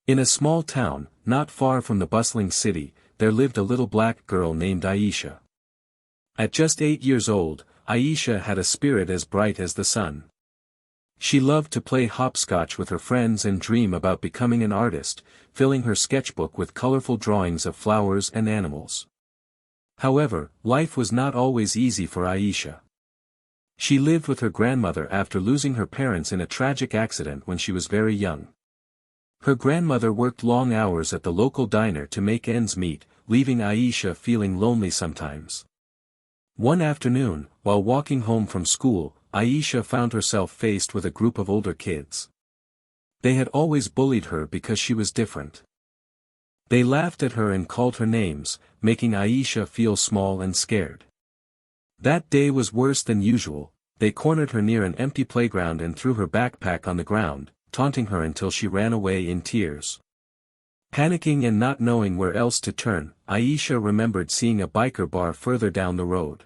In a small town, not far from the bustling city, there lived a little black girl named Aisha. At just 8 years old, Aisha had a spirit as bright as the sun. She loved to play hopscotch with her friends and dream about becoming an artist, filling her sketchbook with colorful drawings of flowers and animals. However, life was not always easy for Aisha. She lived with her grandmother after losing her parents in a tragic accident when she was very young. Her grandmother worked long hours at the local diner to make ends meet, leaving Aisha feeling lonely sometimes. One afternoon, while walking home from school, Aisha found herself faced with a group of older kids. They had always bullied her because she was different. They laughed at her and called her names, making Aisha feel small and scared. That day was worse than usual. They cornered her near an empty playground and threw her backpack on the ground, taunting her until she ran away in tears. Panicking and not knowing where else to turn, Aisha remembered seeing a biker bar further down the road.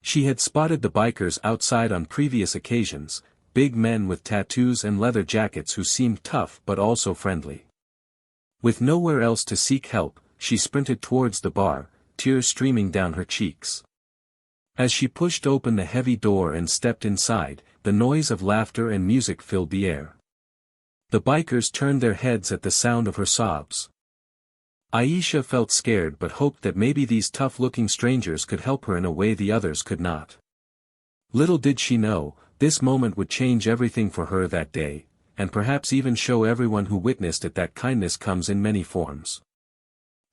She had spotted the bikers outside on previous occasions, big men with tattoos and leather jackets who seemed tough but also friendly. With nowhere else to seek help, she sprinted towards the bar, tears streaming down her cheeks. As she pushed open the heavy door and stepped inside, the noise of laughter and music filled the air. The bikers turned their heads at the sound of her sobs. Aisha felt scared but hoped that maybe these tough-looking strangers could help her in a way the others could not. Little did she know, this moment would change everything for her that day, and perhaps even show everyone who witnessed it that kindness comes in many forms.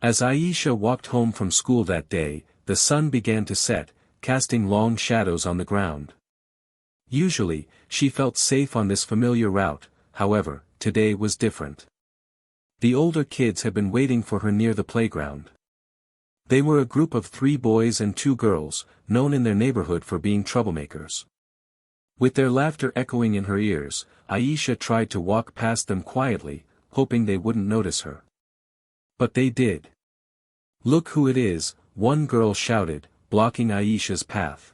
As Aisha walked home from school that day, the sun began to set, casting long shadows on the ground. Usually, she felt safe on this familiar route, however, today was different. The older kids had been waiting for her near the playground. They were a group of 3 boys and 2 girls, known in their neighborhood for being troublemakers. With their laughter echoing in her ears, Aisha tried to walk past them quietly, hoping they wouldn't notice her. But they did. "Look who it is," one girl shouted, blocking Aisha's path.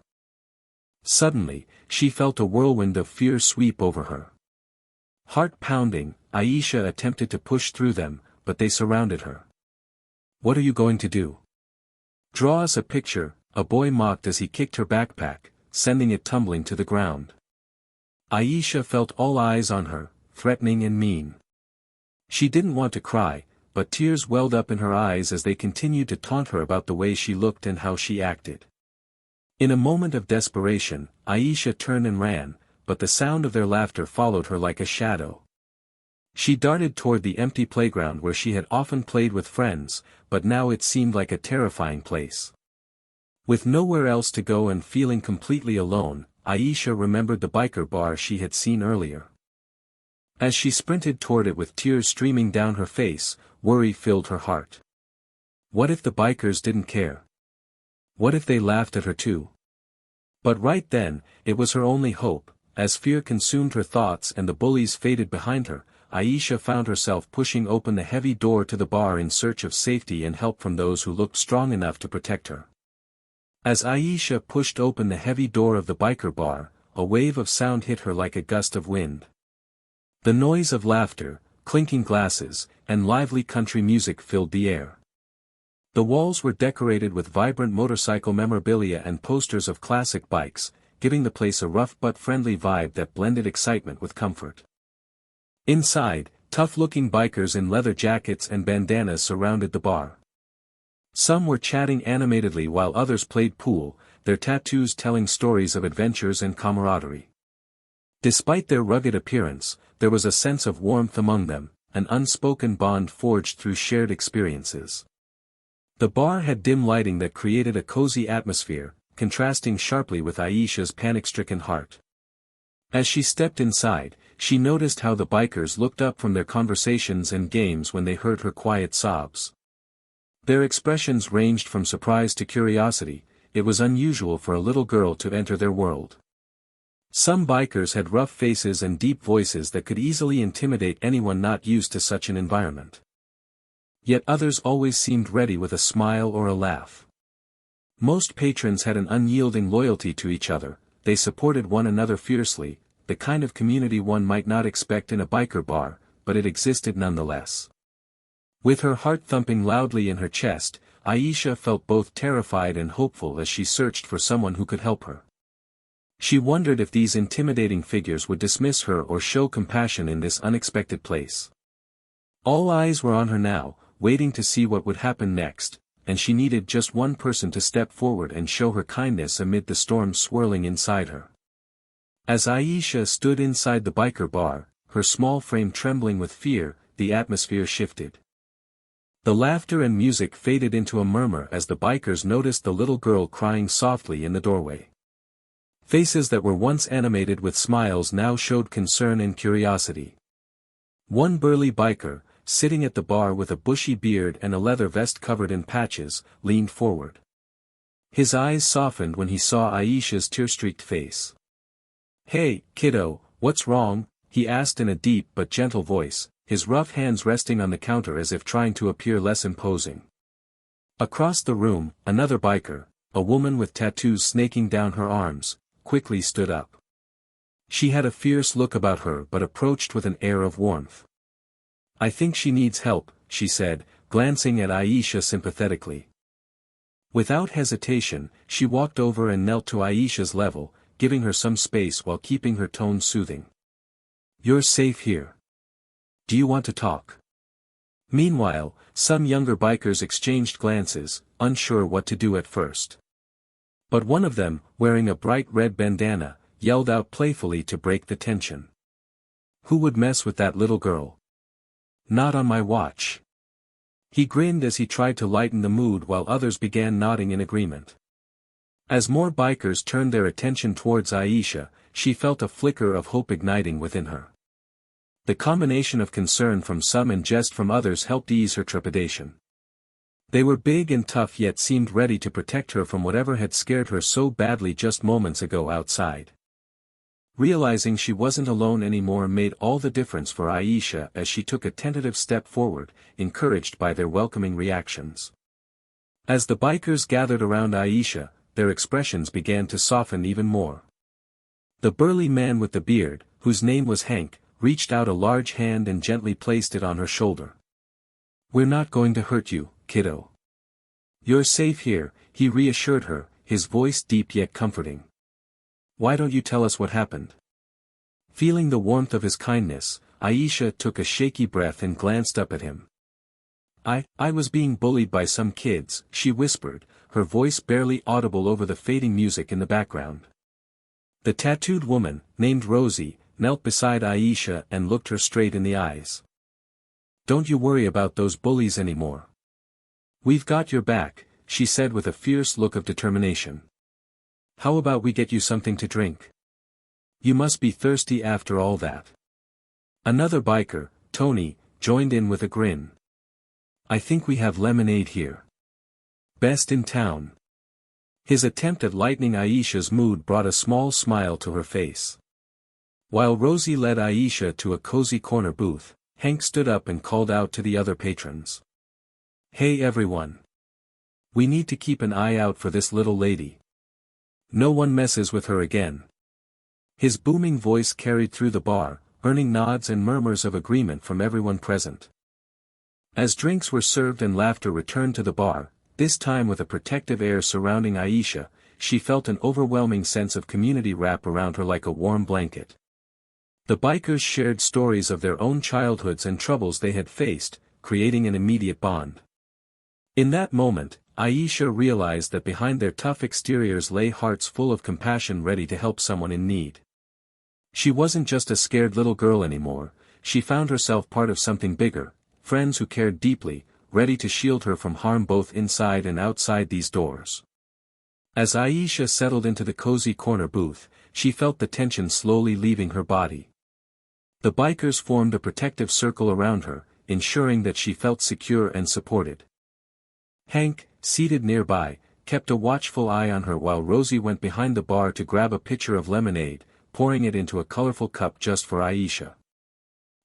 Suddenly, she felt a whirlwind of fear sweep over her. Heart pounding, Aisha attempted to push through them, but they surrounded her. "What are you going to do? Draw us a picture," a boy mocked as he kicked her backpack, sending it tumbling to the ground. Aisha felt all eyes on her, threatening and mean. She didn't want to cry, but tears welled up in her eyes as they continued to taunt her about the way she looked and how she acted. In a moment of desperation, Aisha turned and ran, but the sound of their laughter followed her like a shadow. She darted toward the empty playground where she had often played with friends, but now it seemed like a terrifying place. With nowhere else to go and feeling completely alone, Aisha remembered the biker bar she had seen earlier. As she sprinted toward it with tears streaming down her face, worry filled her heart. What if the bikers didn't care? What if they laughed at her too? But right then, it was her only hope. As fear consumed her thoughts and the bullies faded behind her, Aisha found herself pushing open the heavy door to the bar in search of safety and help from those who looked strong enough to protect her. As Aisha pushed open the heavy door of the biker bar, a wave of sound hit her like a gust of wind. The noise of laughter, clinking glasses, and lively country music filled the air. The walls were decorated with vibrant motorcycle memorabilia and posters of classic bikes, giving the place a rough but friendly vibe that blended excitement with comfort. Inside, tough-looking bikers in leather jackets and bandanas surrounded the bar. Some were chatting animatedly while others played pool, their tattoos telling stories of adventures and camaraderie. Despite their rugged appearance, there was a sense of warmth among them, an unspoken bond forged through shared experiences. The bar had dim lighting that created a cozy atmosphere, contrasting sharply with Aisha's panic-stricken heart. As she stepped inside, she noticed how the bikers looked up from their conversations and games when they heard her quiet sobs. Their expressions ranged from surprise to curiosity. It was unusual for a little girl to enter their world. Some bikers had rough faces and deep voices that could easily intimidate anyone not used to such an environment. Yet others always seemed ready with a smile or a laugh. Most patrons had an unyielding loyalty to each other, they supported one another fiercely, the kind of community one might not expect in a biker bar, but it existed nonetheless. With her heart thumping loudly in her chest, Aisha felt both terrified and hopeful as she searched for someone who could help her. She wondered if these intimidating figures would dismiss her or show compassion in this unexpected place. All eyes were on her now, waiting to see what would happen next, and she needed just one person to step forward and show her kindness amid the storm swirling inside her. As Aisha stood inside the biker bar, her small frame trembling with fear, the atmosphere shifted. The laughter and music faded into a murmur as the bikers noticed the little girl crying softly in the doorway. Faces that were once animated with smiles now showed concern and curiosity. One burly biker, sitting at the bar with a bushy beard and a leather vest covered in patches, leaned forward. His eyes softened when he saw Aisha's tear-streaked face. "Hey, kiddo, what's wrong?" he asked in a deep but gentle voice, his rough hands resting on the counter as if trying to appear less imposing. Across the room, another biker, a woman with tattoos snaking down her arms, quickly stood up. She had a fierce look about her but approached with an air of warmth. "I think she needs help," she said, glancing at Aisha sympathetically. Without hesitation, she walked over and knelt to Aisha's level, giving her some space while keeping her tone soothing. "You're safe here. Do you want to talk?" Meanwhile, some younger bikers exchanged glances, unsure what to do at first. But one of them, wearing a bright red bandana, yelled out playfully to break the tension. "Who would mess with that little girl? Not on my watch." He grinned as he tried to lighten the mood while others began nodding in agreement. As more bikers turned their attention towards Aisha, she felt a flicker of hope igniting within her. The combination of concern from some and jest from others helped ease her trepidation. They were big and tough yet seemed ready to protect her from whatever had scared her so badly just moments ago outside. Realizing she wasn't alone anymore made all the difference for Aisha as she took a tentative step forward, encouraged by their welcoming reactions. As the bikers gathered around Aisha, their expressions began to soften even more. The burly man with the beard, whose name was Hank, reached out a large hand and gently placed it on her shoulder. "We're not going to hurt you, kiddo. You're safe here," he reassured her, his voice deep yet comforting. "Why don't you tell us what happened?" Feeling the warmth of his kindness, Aisha took a shaky breath and glanced up at him. I was being bullied by some kids," she whispered, her voice barely audible over the fading music in the background. The tattooed woman, named Rosie, knelt beside Aisha and looked her straight in the eyes. "Don't you worry about those bullies anymore. We've got your back," she said with a fierce look of determination. "How about we get you something to drink? You must be thirsty after all that." Another biker, Tony, joined in with a grin. "I think we have lemonade here. Best in town." His attempt at lightening Aisha's mood brought a small smile to her face. While Rosie led Aisha to a cozy corner booth, Hank stood up and called out to the other patrons. "Hey everyone. We need to keep an eye out for this little lady. No one messes with her again." His booming voice carried through the bar, earning nods and murmurs of agreement from everyone present. As drinks were served and laughter returned to the bar, this time with a protective air surrounding Aisha, she felt an overwhelming sense of community wrap around her like a warm blanket. The bikers shared stories of their own childhoods and troubles they had faced, creating an immediate bond. In that moment, Aisha realized that behind their tough exteriors lay hearts full of compassion ready to help someone in need. She wasn't just a scared little girl anymore, she found herself part of something bigger, friends who cared deeply, ready to shield her from harm both inside and outside these doors. As Aisha settled into the cozy corner booth, she felt the tension slowly leaving her body. The bikers formed a protective circle around her, ensuring that she felt secure and supported. Hank, seated nearby, kept a watchful eye on her while Rosie went behind the bar to grab a pitcher of lemonade, pouring it into a colorful cup just for Aisha.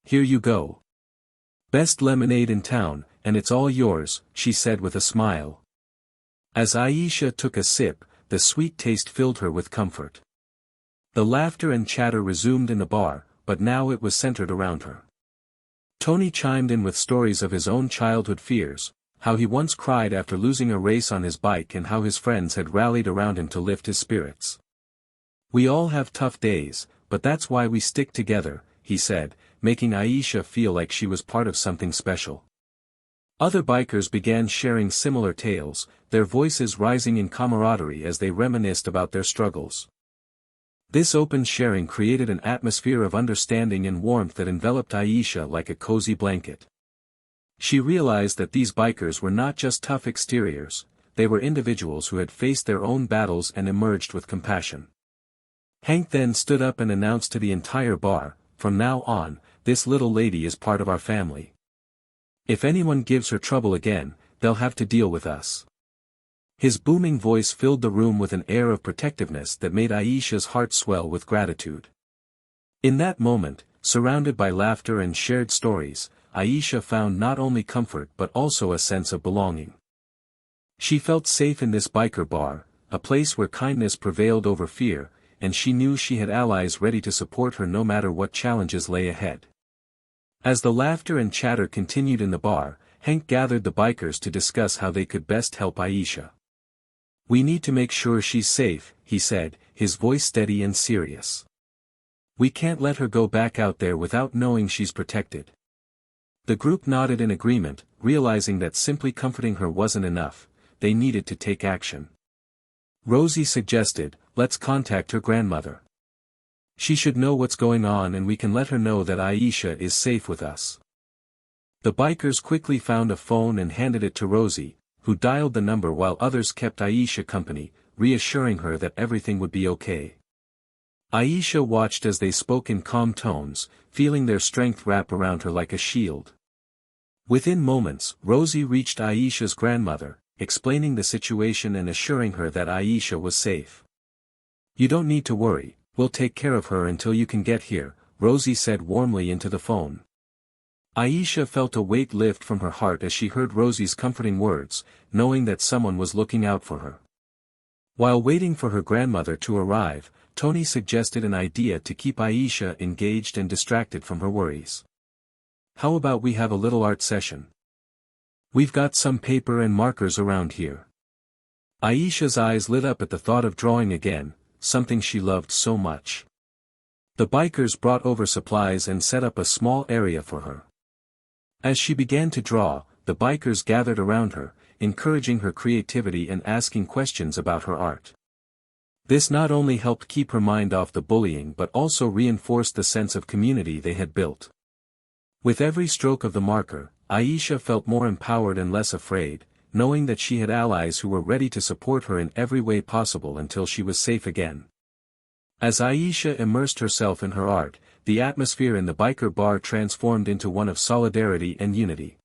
"Here you go. Best lemonade in town, and it's all yours," she said with a smile. As Aisha took a sip, the sweet taste filled her with comfort. The laughter and chatter resumed in the bar, but now it was centered around her. Tony chimed in with stories of his own childhood fears, how he once cried after losing a race on his bike and how his friends had rallied around him to lift his spirits. "We all have tough days, but that's why we stick together," he said, making Aisha feel like she was part of something special. Other bikers began sharing similar tales, their voices rising in camaraderie as they reminisced about their struggles. This open sharing created an atmosphere of understanding and warmth that enveloped Aisha like a cozy blanket. She realized that these bikers were not just tough exteriors, they were individuals who had faced their own battles and emerged with compassion. Hank then stood up and announced to the entire bar, "From now on, this little lady is part of our family. If anyone gives her trouble again, they'll have to deal with us." His booming voice filled the room with an air of protectiveness that made Aisha's heart swell with gratitude. In that moment, surrounded by laughter and shared stories, Aisha found not only comfort but also a sense of belonging. She felt safe in this biker bar, a place where kindness prevailed over fear, and she knew she had allies ready to support her no matter what challenges lay ahead. As the laughter and chatter continued in the bar, Hank gathered the bikers to discuss how they could best help Aisha. "We need to make sure she's safe," he said, his voice steady and serious. "We can't let her go back out there without knowing she's protected." The group nodded in agreement, realizing that simply comforting her wasn't enough, they needed to take action. Rosie suggested, "Let's contact her grandmother. She should know what's going on and we can let her know that Aisha is safe with us." The bikers quickly found a phone and handed it to Rosie, who dialed the number while others kept Aisha company, reassuring her that everything would be okay. Aisha watched as they spoke in calm tones, feeling their strength wrap around her like a shield. Within moments, Rosie reached Aisha's grandmother, explaining the situation and assuring her that Aisha was safe. "You don't need to worry, we'll take care of her until you can get here," Rosie said warmly into the phone. Aisha felt a weight lift from her heart as she heard Rosie's comforting words, knowing that someone was looking out for her. While waiting for her grandmother to arrive, Tony suggested an idea to keep Aisha engaged and distracted from her worries. "How about we have a little art session? We've got some paper and markers around here." Aisha's eyes lit up at the thought of drawing again, something she loved so much. The bikers brought over supplies and set up a small area for her. As she began to draw, the bikers gathered around her, encouraging her creativity and asking questions about her art. This not only helped keep her mind off the bullying but also reinforced the sense of community they had built. With every stroke of the marker, Aisha felt more empowered and less afraid, knowing that she had allies who were ready to support her in every way possible until she was safe again. As Aisha immersed herself in her art, the atmosphere in the biker bar transformed into one of solidarity and unity.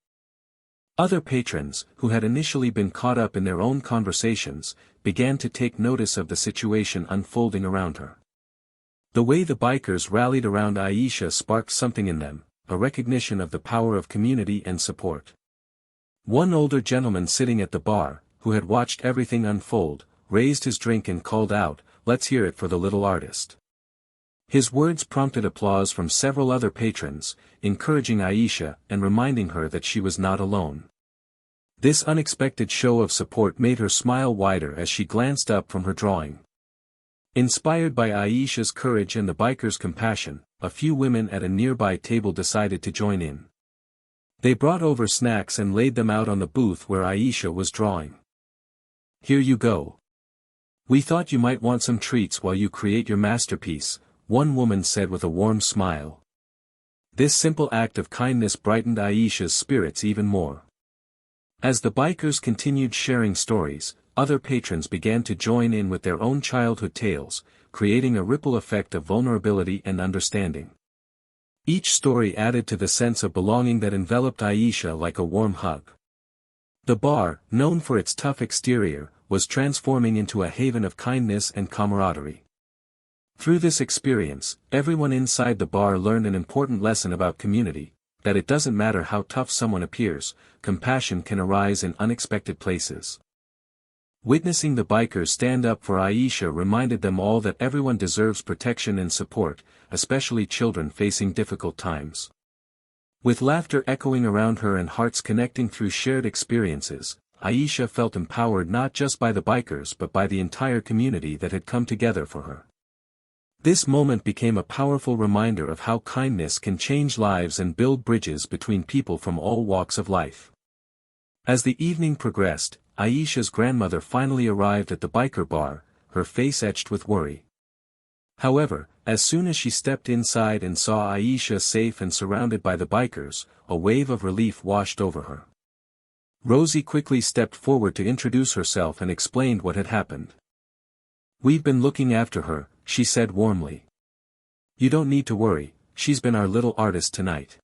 Other patrons, who had initially been caught up in their own conversations, began to take notice of the situation unfolding around her. The way the bikers rallied around Aisha sparked something in them, a recognition of the power of community and support. One older gentleman sitting at the bar, who had watched everything unfold, raised his drink and called out, "Let's hear it for the little artist." His words prompted applause from several other patrons, encouraging Aisha and reminding her that she was not alone. This unexpected show of support made her smile wider as she glanced up from her drawing. Inspired by Aisha's courage and the bikers' compassion, a few women at a nearby table decided to join in. They brought over snacks and laid them out on the booth where Aisha was drawing. "Here you go. We thought you might want some treats while you create your masterpiece," one woman said with a warm smile. This simple act of kindness brightened Aisha's spirits even more. As the bikers continued sharing stories, other patrons began to join in with their own childhood tales, creating a ripple effect of vulnerability and understanding. Each story added to the sense of belonging that enveloped Aisha like a warm hug. The bar, known for its tough exterior, was transforming into a haven of kindness and camaraderie. Through this experience, everyone inside the bar learned an important lesson about community, that it doesn't matter how tough someone appears, compassion can arise in unexpected places. Witnessing the bikers stand up for Aisha reminded them all that everyone deserves protection and support, especially children facing difficult times. With laughter echoing around her and hearts connecting through shared experiences, Aisha felt empowered not just by the bikers but by the entire community that had come together for her. This moment became a powerful reminder of how kindness can change lives and build bridges between people from all walks of life. As the evening progressed, Aisha's grandmother finally arrived at the biker bar, her face etched with worry. However, as soon as she stepped inside and saw Aisha safe and surrounded by the bikers, a wave of relief washed over her. Rosie quickly stepped forward to introduce herself and explained what had happened. "We've been looking after her," she said warmly. "You don't need to worry, she's been our little artist tonight."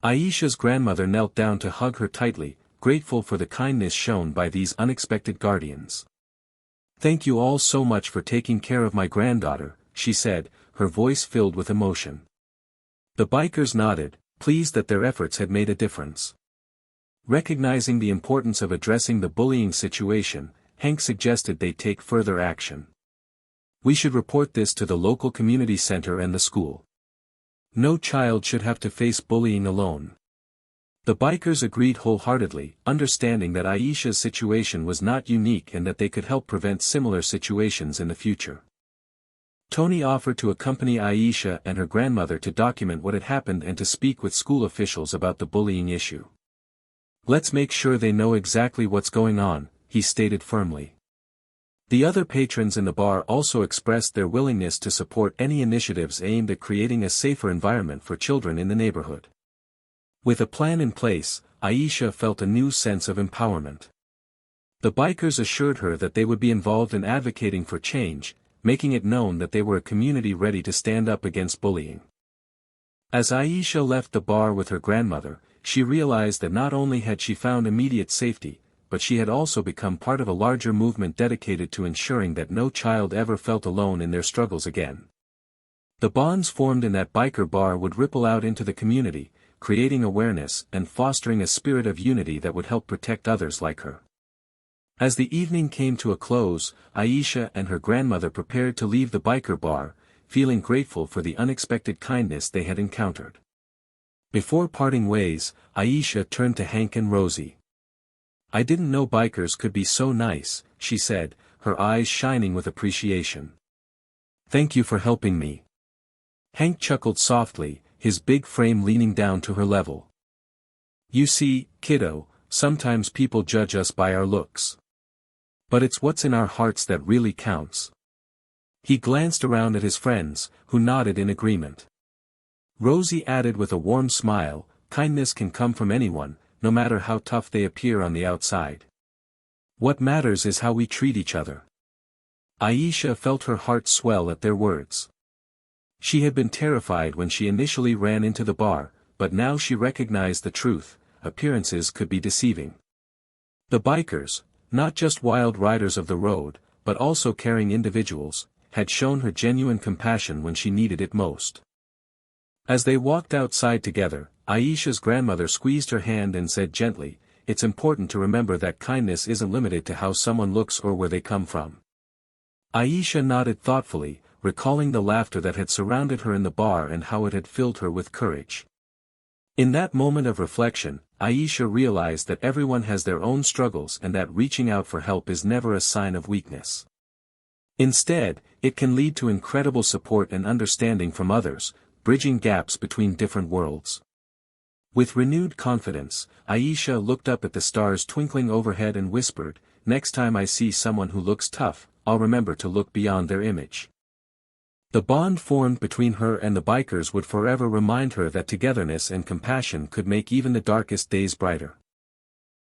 Aisha's grandmother knelt down to hug her tightly, grateful for the kindness shown by these unexpected guardians. "Thank you all so much for taking care of my granddaughter," she said, her voice filled with emotion. The bikers nodded, pleased that their efforts had made a difference. Recognizing the importance of addressing the bullying situation, Hank suggested they take further action. "We should report this to the local community center and the school. No child should have to face bullying alone." The bikers agreed wholeheartedly, understanding that Aisha's situation was not unique and that they could help prevent similar situations in the future. Tony offered to accompany Aisha and her grandmother to document what had happened and to speak with school officials about the bullying issue. "Let's make sure they know exactly what's going on," he stated firmly. The other patrons in the bar also expressed their willingness to support any initiatives aimed at creating a safer environment for children in the neighborhood. With a plan in place, Aisha felt a new sense of empowerment. The bikers assured her that they would be involved in advocating for change, making it known that they were a community ready to stand up against bullying. As Aisha left the bar with her grandmother, she realized that not only had she found immediate safety, but she had also become part of a larger movement dedicated to ensuring that no child ever felt alone in their struggles again. The bonds formed in that biker bar would ripple out into the community, creating awareness and fostering a spirit of unity that would help protect others like her. As the evening came to a close, Aisha and her grandmother prepared to leave the biker bar, feeling grateful for the unexpected kindness they had encountered. Before parting ways, Aisha turned to Hank and Rosie. "I didn't know bikers could be so nice," she said, her eyes shining with appreciation. "Thank you for helping me." Hank chuckled softly, his big frame leaning down to her level. "You see, kiddo, sometimes people judge us by our looks. But it's what's in our hearts that really counts." He glanced around at his friends, who nodded in agreement. Rosie added with a warm smile, "Kindness can come from anyone, no matter how tough they appear on the outside. What matters is how we treat each other." Aisha felt her heart swell at their words. She had been terrified when she initially ran into the bar, but now she recognized the truth: appearances could be deceiving. The bikers, not just wild riders of the road, but also caring individuals, had shown her genuine compassion when she needed it most. As they walked outside together, Aisha's grandmother squeezed her hand and said gently, "It's important to remember that kindness isn't limited to how someone looks or where they come from." Aisha nodded thoughtfully, recalling the laughter that had surrounded her in the bar and how it had filled her with courage. In that moment of reflection, Aisha realized that everyone has their own struggles and that reaching out for help is never a sign of weakness. Instead, it can lead to incredible support and understanding from others, bridging gaps between different worlds. With renewed confidence, Aisha looked up at the stars twinkling overhead and whispered, "Next time I see someone who looks tough, I'll remember to look beyond their image." The bond formed between her and the bikers would forever remind her that togetherness and compassion could make even the darkest days brighter.